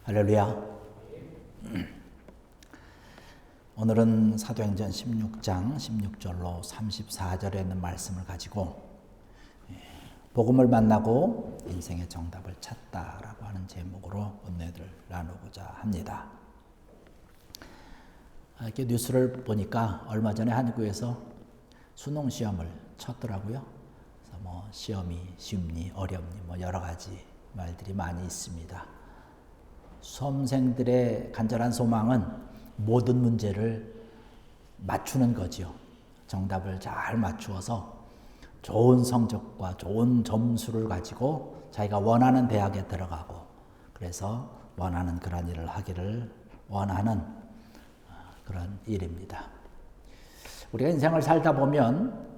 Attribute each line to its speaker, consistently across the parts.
Speaker 1: 할렐루야. 오늘은 사도행전 16장 16절로 34절에 있는 말씀을 가지고 복음을 만나고 인생의 정답을 찾다라고 하는 제목으로 은혜를 나누고자 합니다. 이렇게 뉴스를 보니까 얼마 전에 한국에서 수능 시험을 쳤더라고요. 그래서 시험이 쉽니 어렵니 여러 가지 말들이 많이 있습니다. 수험생들의 간절한 소망은 모든 문제를 맞추는 거죠. 정답을 잘 맞추어서 좋은 성적과 좋은 점수를 가지고 자기가 원하는 대학에 들어가고 그래서 원하는 그런 일을 하기를 원하는 그런 일입니다. 우리가 인생을 살다 보면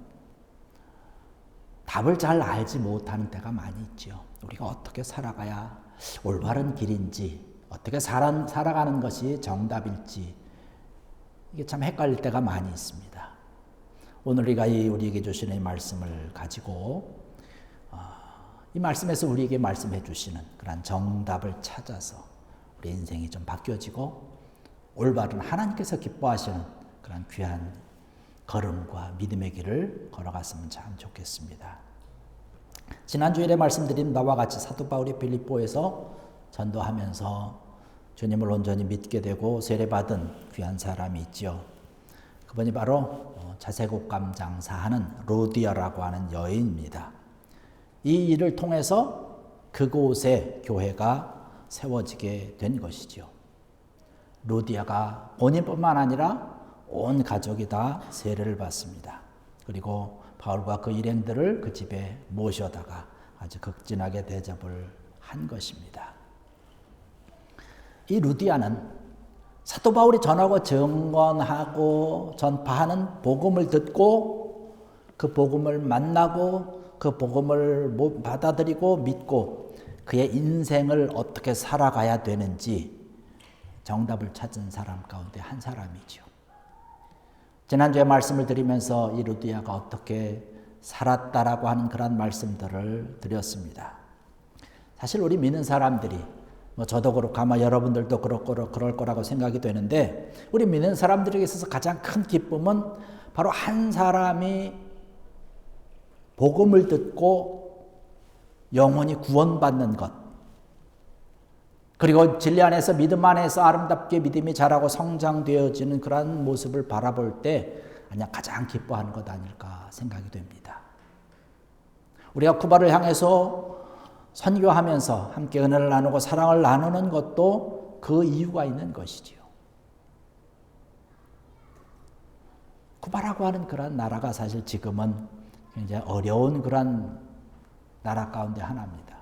Speaker 1: 답을 잘 알지 못하는 때가 많이 있죠. 우리가 어떻게 살아가야 올바른 길인지 어떻게 살아가는 것이 정답일지 이게 참 헷갈릴 때가 많이 있습니다. 오늘 우리에게 주시는 이 말씀을 가지고 이 말씀에서 우리에게 말씀해 주시는 그런 정답을 찾아서 우리 인생이 좀 바뀌어지고 올바른 하나님께서 기뻐하시는 그런 귀한 걸음과 믿음의 길을 걸어갔으면 참 좋겠습니다. 지난 주일에 말씀드린 바와 같이 사도 바울이 빌립보에서 전도하면서 주님을 온전히 믿게 되고 세례받은 귀한 사람이 있죠. 그분이 바로 자색옷감 장사하는 루디아라고 하는 여인입니다. 이 일을 통해서 그곳에 교회가 세워지게 된 것이죠. 루디아가 본인뿐만 아니라 온 가족이 다 세례를 받습니다. 그리고 바울과 그 일행들을 그 집에 모셔다가 아주 극진하게 대접을 한 것입니다. 이 루디아는 사도 바울이 전하고 증언하고 전파하는 복음을 듣고 그 복음을 만나고 그 복음을 받아들이고 믿고 그의 인생을 어떻게 살아가야 되는지 정답을 찾은 사람 가운데 한 사람이죠. 지난주에 말씀을 드리면서 이 루디아가 어떻게 살았다라고 하는 그런 말씀들을 드렸습니다. 사실 우리 믿는 사람들이 저도 그렇고 아마 여러분들도 그럴 거라고 생각이 되는데 우리 믿는 사람들에게 있어서 가장 큰 기쁨은 바로 한 사람이 복음을 듣고 영혼이 구원받는 것 그리고 진리 안에서 믿음 안에서 아름답게 믿음이 자라고 성장되어지는 그런 모습을 바라볼 때 가장 기뻐하는 것 아닐까 생각이 됩니다. 우리가 쿠바를 향해서 선교하면서 함께 은혜를 나누고 사랑을 나누는 것도 그 이유가 있는 것이지요. 쿠바라고 하는 그런 나라가 사실 지금은 굉장히 어려운 그런 나라 가운데 하나입니다.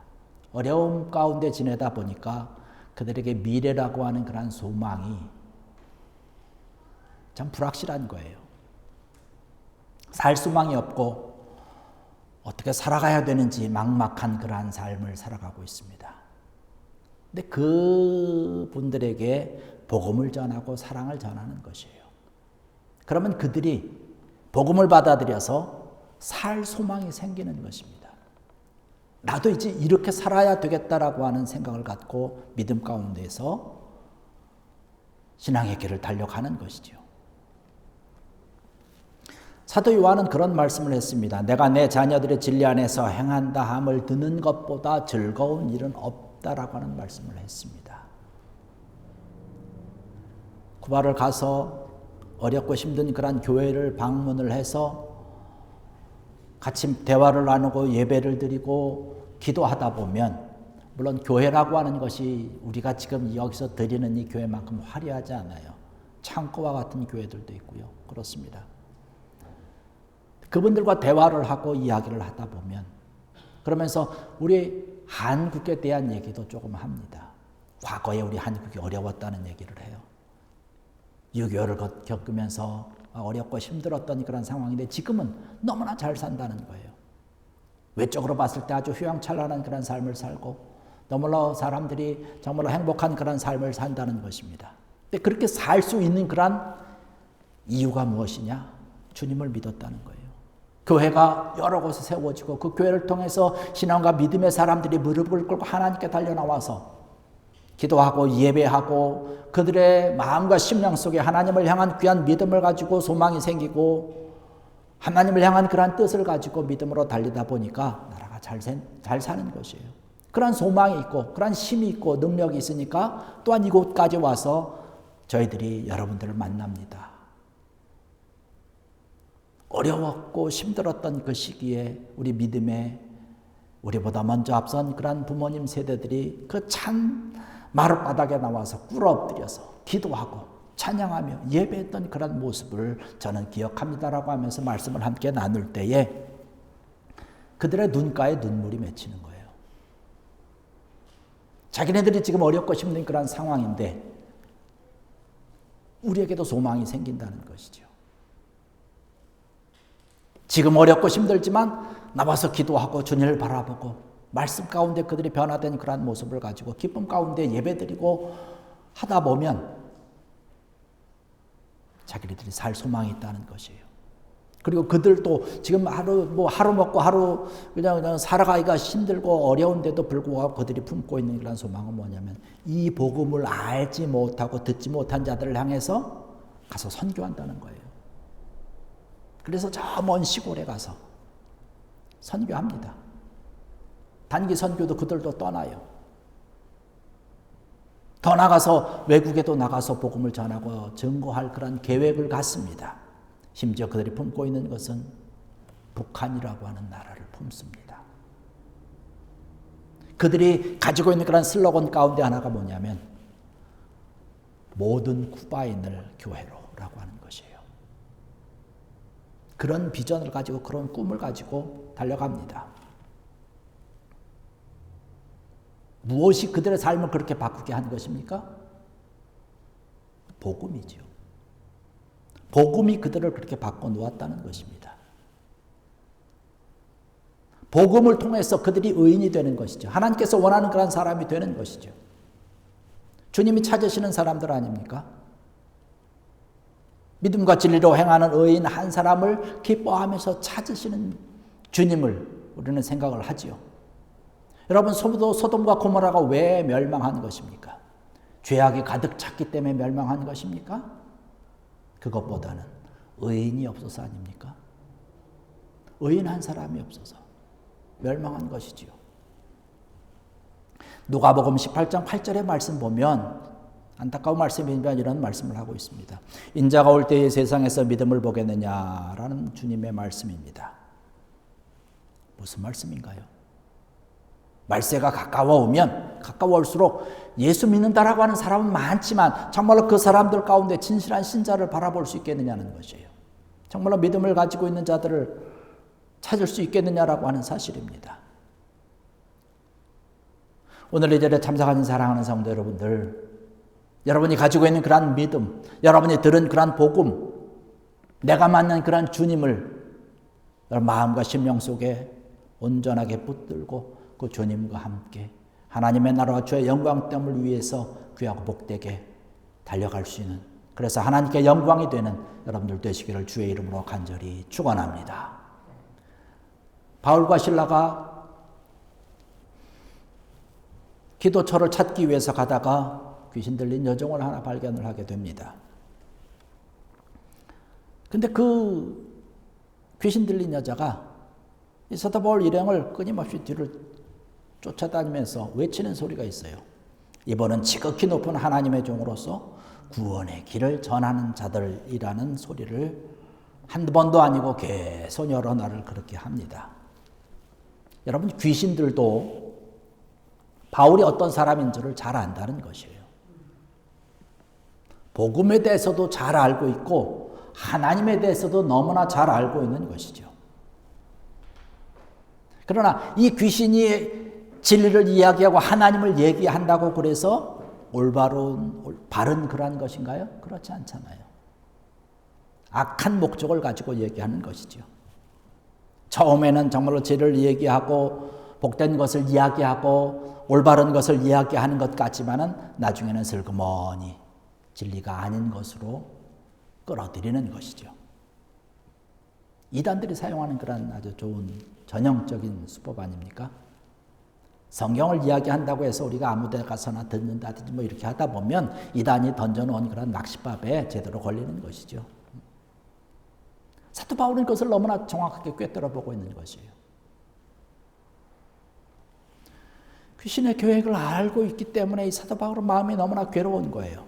Speaker 1: 어려움 가운데 지내다 보니까 그들에게 미래라고 하는 그런 소망이 참 불확실한 거예요. 살 소망이 없고 어떻게 살아가야 되는지 막막한 그러한 삶을 살아가고 있습니다. 근데 그 분들에게 복음을 전하고 사랑을 전하는 것이에요. 그러면 그들이 복음을 받아들여서 살 소망이 생기는 것입니다. 나도 이제 이렇게 살아야 되겠다라고 하는 생각을 갖고 믿음 가운데서 신앙의 길을 달려가는 것이죠. 사도 요한은 그런 말씀을 했습니다. 내가 내 자녀들의 진리 안에서 행한다 함을 듣는 것보다 즐거운 일은 없다라고 하는 말씀을 했습니다. 쿠바를 가서 어렵고 힘든 그런 교회를 방문을 해서 같이 대화를 나누고 예배를 드리고 기도하다 보면 물론 교회라고 하는 것이 우리가 지금 여기서 드리는 이 교회만큼 화려하지 않아요. 창고와 같은 교회들도 있고요. 그렇습니다. 그분들과 대화를 하고 이야기를 하다 보면 그러면서 우리 한국에 대한 얘기도 조금 합니다. 과거에 우리 한국이 어려웠다는 얘기를 해요. 6.25를 겪으면서 어렵고 힘들었던 그런 상황인데 지금은 너무나 잘 산다는 거예요. 외적으로 봤을 때 아주 휘황찬란한 그런 삶을 살고 너무나 사람들이 정말로 행복한 그런 삶을 산다는 것입니다. 근데 그렇게 살 수 있는 그런 이유가 무엇이냐? 주님을 믿었다는 거예요. 교회가 여러 곳에 세워지고 그 교회를 통해서 신앙과 믿음의 사람들이 무릎을 꿇고 하나님께 달려나와서 기도하고 예배하고 그들의 마음과 심령 속에 하나님을 향한 귀한 믿음을 가지고 소망이 생기고 하나님을 향한 그러한 뜻을 가지고 믿음으로 달리다 보니까 나라가 잘 사는 것이에요. 그러한 소망이 있고 그러한 힘이 있고 능력이 있으니까 또한 이곳까지 와서 저희들이 여러분들을 만납니다. 어려웠고 힘들었던 그 시기에 우리 믿음에 우리보다 먼저 앞선 그러한 부모님 세대들이 그 찬 마룻바닥에 나와서 꿇어엎드려서 기도하고 찬양하며 예배했던 그런 모습을 저는 기억합니다라고 하면서 말씀을 함께 나눌 때에 그들의 눈가에 눈물이 맺히는 거예요. 자기네들이 지금 어렵고 힘든 그런 상황인데 우리에게도 소망이 생긴다는 것이죠. 지금 어렵고 힘들지만 나와서 기도하고 주님을 바라보고 말씀 가운데 그들이 변화된 그러한 모습을 가지고 기쁨 가운데 예배드리고 하다 보면 자기들이 살 소망이 있다는 것이에요. 그리고 그들도 지금 하루 먹고 하루 그냥 살아가기가 힘들고 어려운데도 불구하고 그들이 품고 있는 그런 소망은 뭐냐면 이 복음을 알지 못하고 듣지 못한 자들을 향해서 가서 선교한다는 거예요. 그래서 저 먼 시골에 가서 선교합니다. 단기 선교도 그들도 떠나요. 더 나가서 외국에도 나가서 복음을 전하고 증거할 그런 계획을 갖습니다. 심지어 그들이 품고 있는 것은 북한이라고 하는 나라를 품습니다. 그들이 가지고 있는 그런 슬로건 가운데 하나가 뭐냐면 모든 쿠바인을 교회로라고 하는 것이에요. 그런 비전을 가지고 그런 꿈을 가지고 달려갑니다. 무엇이 그들의 삶을 그렇게 바꾸게 한 것입니까? 복음이죠. 복음이 그들을 그렇게 바꿔놓았다는 것입니다. 복음을 통해서 그들이 의인이 되는 것이죠. 하나님께서 원하는 그런 사람이 되는 것이죠. 주님이 찾으시는 사람들 아닙니까? 믿음과 진리로 행하는 의인 한 사람을 기뻐하면서 찾으시는 주님을 우리는 생각을 하지요. 여러분, 소돔과 고모라가 왜 멸망한 것입니까? 죄악이 가득 찼기 때문에 멸망한 것입니까? 그것보다는 의인이 없어서 아닙니까? 의인 한 사람이 없어서 멸망한 것이지요. 누가복음 18장 8절의 말씀 보면 안타까운 말씀이지만 이런 말씀을 하고 있습니다. 인자가 올 때에 세상에서 믿음을 보겠느냐라는 주님의 말씀입니다. 무슨 말씀인가요? 말세가 가까워올수록 예수 믿는다라고 하는 사람은 많지만 정말로 그 사람들 가운데 진실한 신자를 바라볼 수 있겠느냐는 것이에요. 정말로 믿음을 가지고 있는 자들을 찾을 수 있겠느냐라고 하는 사실입니다. 오늘 이 자리에 참석하는 사랑하는 성도 여러분들, 여러분이 가지고 있는 그러한 믿음, 여러분이 들은 그러한 복음, 내가 만난 그러한 주님을 여러분 마음과 심령 속에 온전하게 붙들고 그 주님과 함께 하나님의 나라와 주의 영광됨을 위해서 귀하고 복되게 달려갈 수 있는, 그래서 하나님께 영광이 되는 여러분들 되시기를 주의 이름으로 간절히 축원합니다. 바울과 실라가 기도처를 찾기 위해서 가다가 귀신 들린 여종을 하나 발견을 하게 됩니다. 근데 그 귀신 들린 여자가 이 사도 바울 일행을 끊임없이 뒤를 쫓아다니면서 외치는 소리가 있어요. 이번은 지극히 높은 하나님의 종으로서 구원의 길을 전하는 자들이라는 소리를 한두 번도 아니고 계속 여러 날을 그렇게 합니다. 여러분, 귀신들도 바울이 어떤 사람인 줄을 잘 안다는 것이에요. 복음에 대해서도 잘 알고 있고 하나님에 대해서도 너무나 잘 알고 있는 것이죠. 그러나 이 귀신이 진리를 이야기하고 하나님을 얘기한다고 그래서 바른 그러한 것인가요? 그렇지 않잖아요. 악한 목적을 가지고 얘기하는 것이죠. 처음에는 정말로 진리를 얘기하고 복된 것을 이야기하고 올바른 것을 이야기하는 것 같지만은 나중에는 슬그머니 진리가 아닌 것으로 끌어들이는 것이죠. 이단들이 사용하는 그런 아주 좋은 전형적인 수법 아닙니까? 성경을 이야기한다고 해서 우리가 아무 데 가서나 듣는다든지 뭐 이렇게 하다 보면 이단이 던져놓은 그런 낚싯밥에 제대로 걸리는 것이죠. 사도 바울은 그것을 너무나 정확하게 꿰뚫어 보고 있는 것이에요. 귀신의 계획을 알고 있기 때문에 이 사도 바울은 마음이 너무나 괴로운 거예요.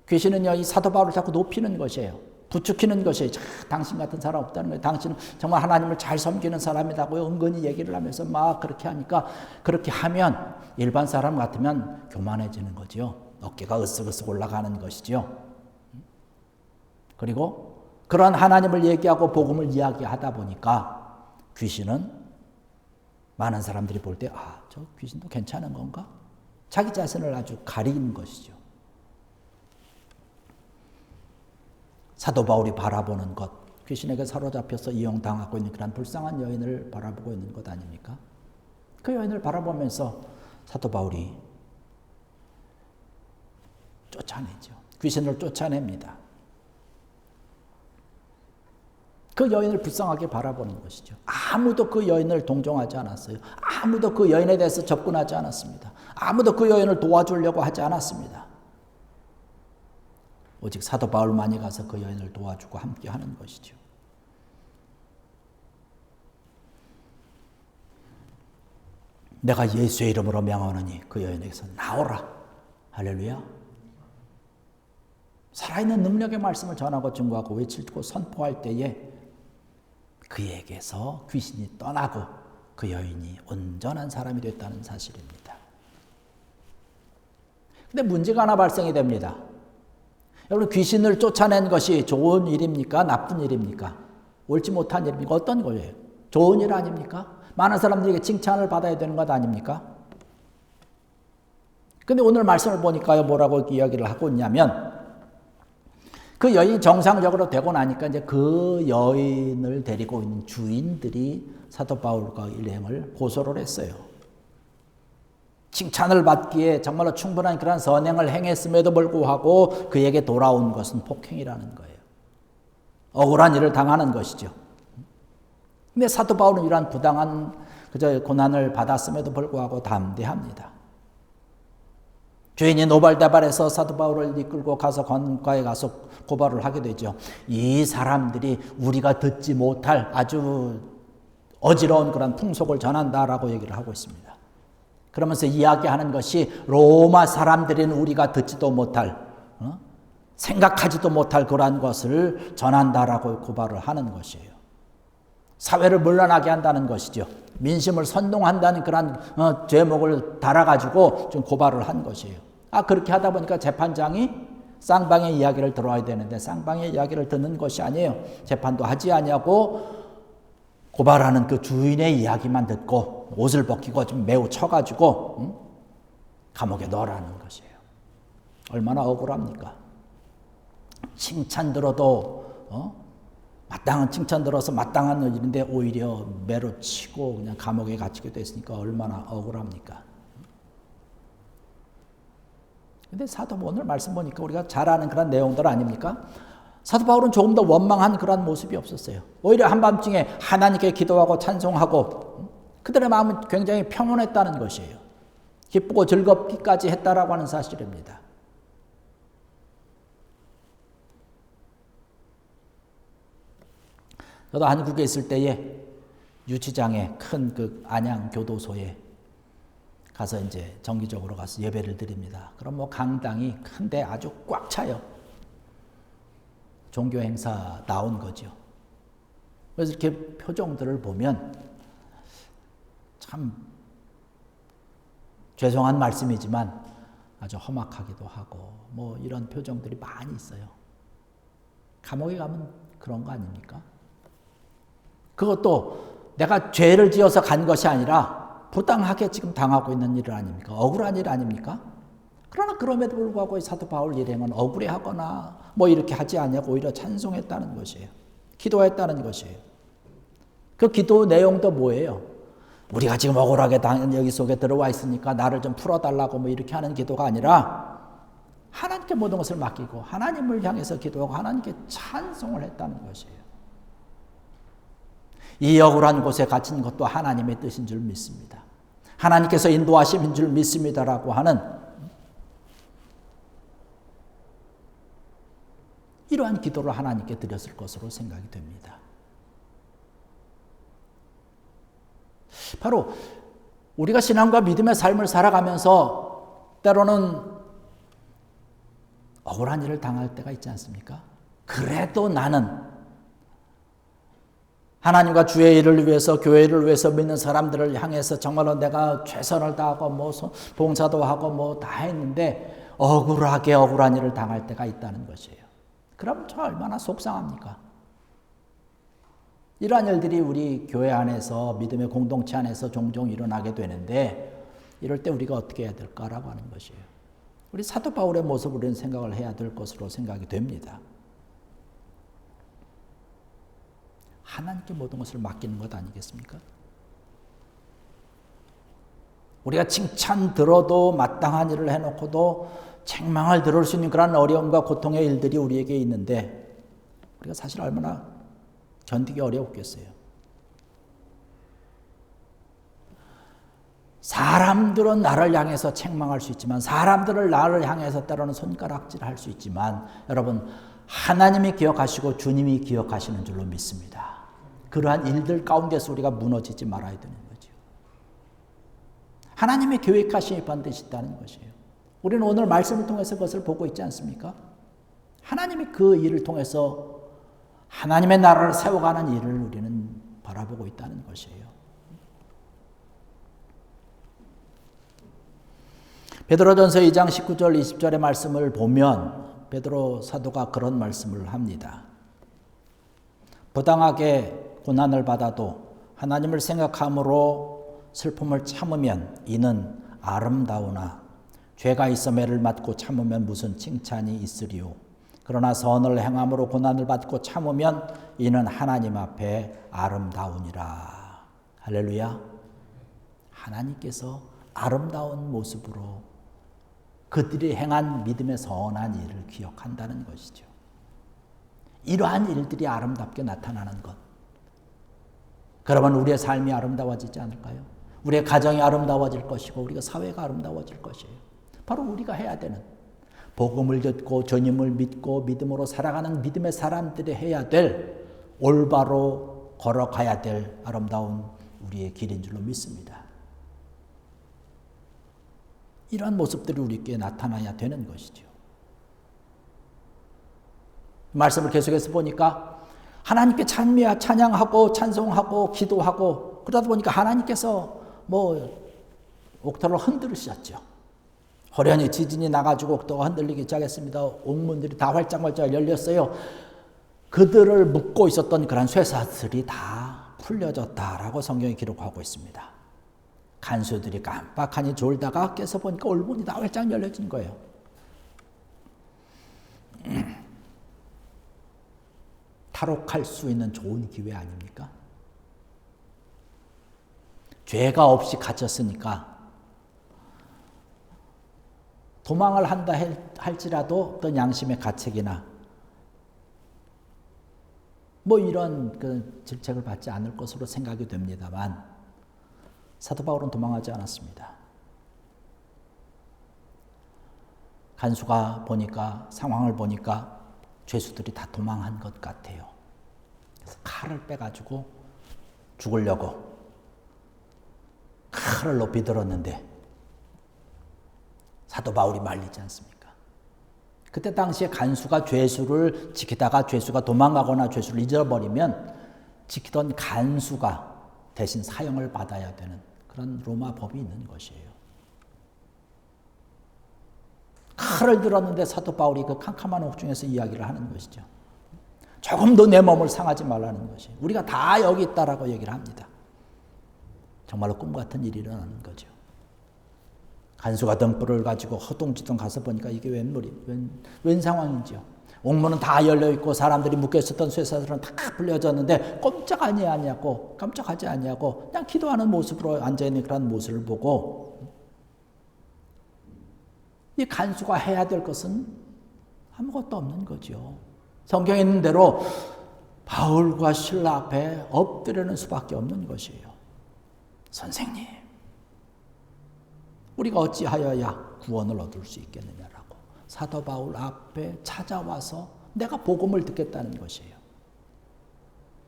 Speaker 1: 귀신은요, 이 사도 바울을 자꾸 높이는 것이에요. 부추기는 것이에요. 당신 같은 사람 없다는 거예요. 당신은 정말 하나님을 잘 섬기는 사람이라고요. 은근히 얘기를 하면서 막 그렇게 하니까, 그렇게 하면 일반 사람 같으면 교만해지는 거지요. 어깨가 으쓱으쓱 올라가는 것이죠. 그리고 그런 하나님을 얘기하고 복음을 이야기하다 보니까 귀신은 많은 사람들이 볼 때, 아, 저 귀신도 괜찮은 건가? 자기 자신을 아주 가리는 것이죠. 사도 바울이 바라보는 것, 귀신에게 사로잡혀서 이용당하고 있는 그런 불쌍한 여인을 바라보고 있는 것 아닙니까? 그 여인을 바라보면서 사도 바울이 쫓아내죠. 귀신을 쫓아냅니다. 그 여인을 불쌍하게 바라보는 것이죠. 아무도 그 여인을 동정하지 않았어요. 아무도 그 여인에 대해서 접근하지 않았습니다. 아무도 그 여인을 도와주려고 하지 않았습니다. 오직 사도 바울만이 가서 그 여인을 도와주고 함께 하는 것이죠. 내가 예수의 이름으로 명하노니 그 여인에게서 나오라. 할렐루야. 살아있는 능력의 말씀을 전하고 증거하고 외치고 선포할 때에 그에게서 귀신이 떠나고 그 여인이 온전한 사람이 됐다는 사실입니다. 근데 문제가 하나 발생이 됩니다. 여러분, 귀신을 쫓아낸 것이 좋은 일입니까? 나쁜 일입니까? 옳지 못한 일입니까? 어떤 거예요? 좋은 일 아닙니까? 많은 사람들에게 칭찬을 받아야 되는 것 아닙니까? 근데 오늘 말씀을 보니까요, 뭐라고 이야기를 하고 있냐면, 그 여인이 정상적으로 되고 나니까 이제 그 여인을 데리고 있는 주인들이 사도 바울과 일행을 고소를 했어요. 칭찬을 받기에 정말로 충분한 그런 선행을 행했음에도 불구하고 그에게 돌아온 것은 폭행이라는 거예요. 억울한 일을 당하는 것이죠. 근데 사도 바울은 이러한 부당한 고난을 받았음에도 불구하고 담대합니다. 주인이 노발대발해서 사도 바울을 이끌고 가서 관과에 가서 고발을 하게 되죠. 이 사람들이 우리가 듣지 못할 아주 어지러운 그런 풍속을 전한다라고 얘기를 하고 있습니다. 그러면서 이야기하는 것이 로마 사람들은 우리가 듣지도 못할, 생각하지도 못할 그러한 것을 전한다라고 고발을 하는 것이에요. 사회를 물러나게 한다는 것이죠. 민심을 선동한다는 그런 제목을 달아가지고 좀 고발을 한 것이에요. 그렇게 하다 보니까 재판장이 쌍방의 이야기를 들어야 되는데 쌍방의 이야기를 듣는 것이 아니에요. 재판도 하지 아니하고 고발하는 그 주인의 이야기만 듣고 옷을 벗기고 좀 매우 쳐가지고 감옥에 넣으라는 것이에요. 얼마나 억울합니까? 칭찬 들어도 마땅한 칭찬 들어서 마땅한 일인데 오히려 매로 치고 그냥 감옥에 갇히게 됐으니까 얼마나 억울합니까? 근데 사도 오늘 말씀 보니까 우리가 잘 아는 그런 내용들 아닙니까? 사도 바울은 조금 더 원망한 그런 모습이 없었어요. 오히려 한밤중에 하나님께 기도하고 찬송하고 그들의 마음은 굉장히 평온했다는 것이에요. 기쁘고 즐겁기까지 했다라고 하는 사실입니다. 저도 한국에 있을 때에 유치장에 큰 그 안양 교도소에 가서 이제 정기적으로 가서 예배를 드립니다. 그럼 뭐 강당이 큰데 아주 꽉 차요. 종교 행사 나온 거죠. 그래서 이렇게 표정들을 보면 참 죄송한 말씀이지만 아주 험악하기도 하고 뭐 이런 표정들이 많이 있어요. 감옥에 가면 그런 거 아닙니까? 그것도 내가 죄를 지어서 간 것이 아니라 부당하게 지금 당하고 있는 일 아닙니까? 억울한 일 아닙니까? 그러나 그럼에도 불구하고 사도 바울 일행은 억울해하거나 뭐 이렇게 하지 않냐고 오히려 찬송했다는 것이에요. 기도했다는 것이에요. 그 기도 내용도 뭐예요? 우리가 지금 억울하게 여기 속에 들어와 있으니까 나를 좀 풀어달라고 뭐 이렇게 하는 기도가 아니라 하나님께 모든 것을 맡기고 하나님을 향해서 기도하고 하나님께 찬송을 했다는 것이에요. 이 억울한 곳에 갇힌 것도 하나님의 뜻인 줄 믿습니다. 하나님께서 인도하심인 줄 믿습니다라고 하는 이러한 기도를 하나님께 드렸을 것으로 생각이 됩니다. 바로 우리가 신앙과 믿음의 삶을 살아가면서 때로는 억울한 일을 당할 때가 있지 않습니까? 그래도 나는 하나님과 주의 일을 위해서, 교회를 위해서 믿는 사람들을 향해서 정말로 내가 최선을 다하고 봉사도 하고 다 했는데 억울하게 억울한 일을 당할 때가 있다는 것이에요. 그럼 저 얼마나 속상합니까? 이러한 일들이 우리 교회 안에서, 믿음의 공동체 안에서 종종 일어나게 되는데 이럴 때 우리가 어떻게 해야 될까라고 하는 것이에요. 우리 사도 바울의 모습을 우리는 생각을 해야 될 것으로 생각이 됩니다. 하나님께 모든 것을 맡기는 것 아니겠습니까? 우리가 칭찬 들어도 마땅한 일을 해놓고도 책망을 들을 수 있는 그런 어려움과 고통의 일들이 우리에게 있는데 우리가 사실 얼마나 견디기 어려웠겠어요. 사람들은 나를 향해서 책망할 수 있지만, 사람들을 나를 향해서 때로는 손가락질할 수 있지만, 여러분 하나님이 기억하시고 주님이 기억하시는 줄로 믿습니다. 그러한 일들 가운데서 우리가 무너지지 말아야 되는 거죠. 하나님의 계획하심이 반드시 있다는 것이에요. 우리는 오늘 말씀을 통해서 그것을 보고 있지 않습니까? 하나님이 그 일을 통해서 하나님의 나라를 세워가는 일을 우리는 바라보고 있다는 것이에요. 베드로전서 2장 19절 20절의 말씀을 보면 베드로 사도가 그런 말씀을 합니다. 부당하게 고난을 받아도 하나님을 생각함으로 슬픔을 참으면 이는 아름다우나 죄가 있어 매를 맞고 참으면 무슨 칭찬이 있으리요. 그러나 선을 행함으로 고난을 받고 참으면 이는 하나님 앞에 아름다우니라. 할렐루야. 하나님께서 아름다운 모습으로 그들이 행한 믿음의 선한 일을 기억한다는 것이죠. 이러한 일들이 아름답게 나타나는 것. 그러면 우리의 삶이 아름다워지지 않을까요? 우리의 가정이 아름다워질 것이고 우리가 사회가 아름다워질 것이에요. 바로 우리가 해야 되는, 복음을 듣고 주님을 믿고 믿음으로 살아가는 믿음의 사람들이 해야 될, 올바로 걸어가야 될 아름다운 우리의 길인 줄로 믿습니다. 이러한 모습들이 우리에게 나타나야 되는 것이죠. 말씀을 계속해서 보니까 하나님께 찬양하고 찬송하고 기도하고 그러다 보니까 하나님께서 옥토를 흔들으셨죠. 호련히 지진이 나가지고 옥토가 흔들리기 시작했습니다. 옥문들이 다 활짝활짝 열렸어요. 그들을 묶고 있었던 그런 쇠사슬이 다 풀려졌다라고 성경이 기록하고 있습니다. 간수들이 깜빡하니 졸다가 깨서 보니까 올문이 다 활짝 열려진 거예요. 탈옥할 수 있는 좋은 기회 아닙니까? 죄가 없이 갇혔으니까 도망을 한다 할지라도 어떤 양심의 가책이나 이런 그 질책을 받지 않을 것으로 생각이 됩니다만 사도 바울은 도망하지 않았습니다. 간수가 보니까, 상황을 보니까 죄수들이 다 도망한 것 같아요. 그래서 칼을 빼가지고 죽으려고 칼을 높이 들었는데 사도 바울이 말리지 않습니까? 그때 당시에 간수가 죄수를 지키다가 죄수가 도망가거나 죄수를 잊어버리면 지키던 간수가 대신 사형을 받아야 되는 그런 로마 법이 있는 것이에요. 칼을 들었는데 사도 바울이 그 캄캄한 옥중에서 이야기를 하는 것이죠. 조금도 내 몸을 상하지 말라는 것이. 우리가 다 여기 있다라고 얘기를 합니다. 정말로 꿈 같은 일이 일어나는 거죠. 간수가 등불을 가지고 허둥지둥 가서 보니까 이게 웬 상황인지요. 옥문은 다 열려있고 사람들이 묶여있었던 쇠사슬은 다 풀려졌는데 깜짝하지 아니하고 그냥 기도하는 모습으로 앉아있는 그런 모습을 보고 이 간수가 해야 될 것은 아무것도 없는 거죠. 성경에 있는 대로 바울과 실라 앞에 엎드리는 수밖에 없는 것이에요. 선생님, 우리가 어찌하여야 구원을 얻을 수 있겠느냐라고 사도 바울 앞에 찾아와서 내가 복음을 듣겠다는 것이에요.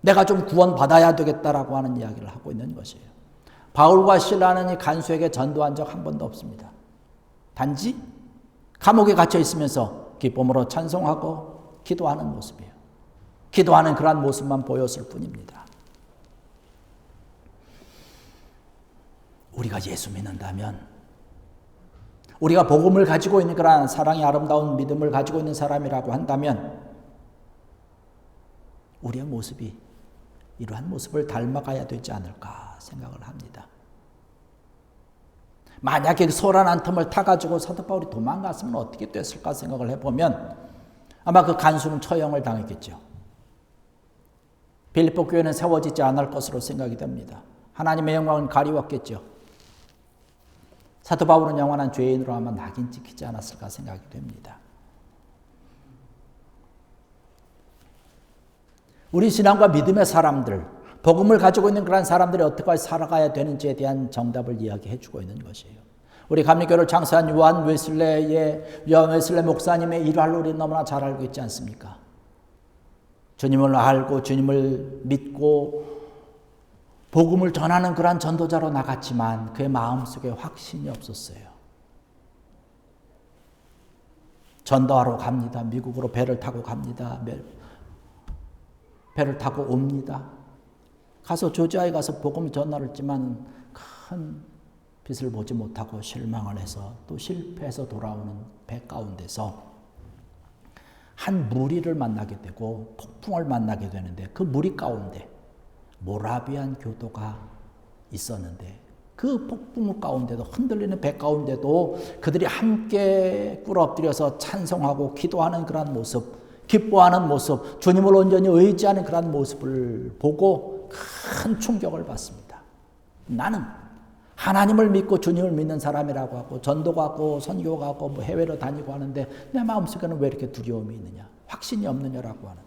Speaker 1: 내가 좀 구원받아야 되겠다라고 하는 이야기를 하고 있는 것이에요. 바울과 실라는 이 간수에게 전도한 적 한 번도 없습니다. 단지 감옥에 갇혀 있으면서 기쁨으로 찬송하고 기도하는 모습이에요. 기도하는 그러한 모습만 보였을 뿐입니다. 우리가 예수 믿는다면, 우리가 복음을 가지고 있는 그러한 사랑의 아름다운 믿음을 가지고 있는 사람이라고 한다면 우리의 모습이 이러한 모습을 닮아가야 되지 않을까 생각을 합니다. 만약에 소란 한 틈을 타가지고 사도 바울이 도망갔으면 어떻게 됐을까 생각을 해보면 아마 그 간수는 처형을 당했겠죠. 빌립보 교회는 세워지지 않을 것으로 생각이 됩니다. 하나님의 영광은 가리웠겠죠. 사도 바울은 영원한 죄인으로 아마 낙인 찍히지 않았을까 생각이 됩니다. 우리 신앙과 믿음의 사람들, 복음을 가지고 있는 그런 사람들이 어떻게 살아가야 되는지에 대한 정답을 이야기해 주고 있는 것이에요. 우리 감리교를 창시한 요한 웨슬레 목사님의 일화를 우리는 너무나 잘 알고 있지 않습니까? 주님을 알고 주님을 믿고 복음을 전하는 그러한 전도자로 나갔지만 그의 마음속에 확신이 없었어요. 전도하러 갑니다. 미국으로 배를 타고 갑니다. 배를 타고 옵니다. 가서 조지아에 가서 복음 전하를 했지만 큰 빛을 보지 못하고 실망을 해서 또 실패해서 돌아오는 배 가운데서 한 무리를 만나게 되고 폭풍을 만나게 되는데 그 무리 가운데 모라비안 교도가 있었는데 그 폭풍 가운데도 흔들리는 배 가운데도 그들이 함께 꿇어엎드려서 찬송하고 기도하는 그런 모습, 기뻐하는 모습, 주님을 온전히 의지하는 그런 모습을 보고 큰 충격을 받습니다. 나는 하나님을 믿고 주님을 믿는 사람이라고 하고 전도 가고 선교 가고 뭐 해외로 다니고 하는데 내 마음속에는 왜 이렇게 두려움이 있느냐, 확신이 없느냐라고 하는,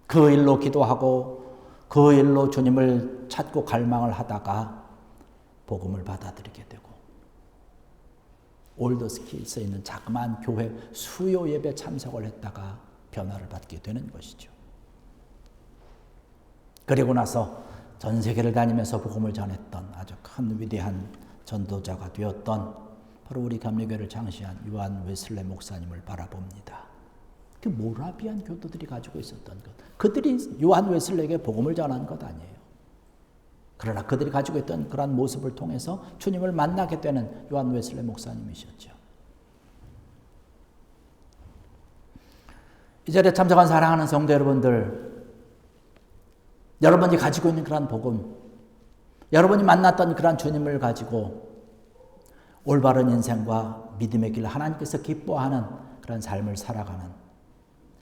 Speaker 1: 그 일로 기도하고 그 일로 주님을 찾고 갈망을 하다가 복음을 받아들이게 되고 올더스키에 있는 자그마한 교회 수요 예배 참석을 했다가 변화를 받게 되는 것이죠. 그리고 나서 전 세계를 다니면서 복음을 전했던 아주 큰 위대한 전도자가 되었던 바로 우리 감리교회를 창시한 요한 웨슬레 목사님을 바라봅니다. 그 모라비안 교도들이 가지고 있었던 것, 그들이 요한 웨슬레에게 복음을 전한 것 아니에요. 그러나 그들이 가지고 있던 그러한 모습을 통해서 주님을 만나게 되는 요한 웨슬레 목사님이셨죠. 이 자리에 참석한 사랑하는 성도 여러분들, 여러분이 가지고 있는 그러한 복음, 여러분이 만났던 그러한 주님을 가지고 올바른 인생과 믿음의 길, 하나님께서 기뻐하는 그런 삶을 살아가는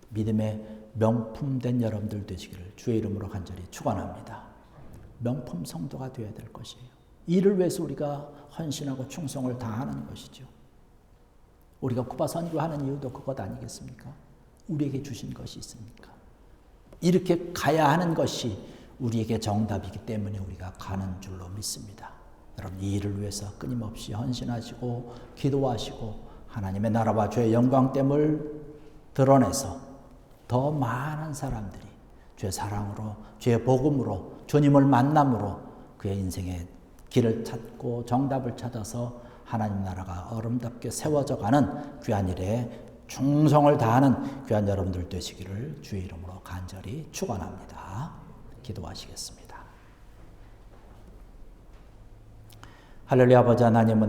Speaker 1: 믿음의 명품된 여러분들 되시기를 주의 이름으로 간절히 축원합니다. 명품 성도가 되어야 될 것이에요. 이를 위해서 우리가 헌신하고 충성을 다하는 것이죠. 우리가 쿠바 선교하는 이유도 그것 아니겠습니까? 우리에게 주신 것이 있습니까? 이렇게 가야 하는 것이 우리에게 정답이기 때문에 우리가 가는 줄로 믿습니다. 여러분, 이 일을 위해서 끊임없이 헌신하시고 기도하시고 하나님의 나라와 주의 영광됨을 드러내서 더 많은 사람들이 주의 사랑으로, 주의 복음으로, 주님을 만남으로 그의 인생의 길을 찾고 정답을 찾아서 하나님 나라가 아름답게 세워져 가는 귀한 일에 충성을 다하는 귀한 여러분들 되시기를 주의 이름으로 간절히 축원합니다. 기도하시겠습니다. 할렐루야. 아버지 하나님,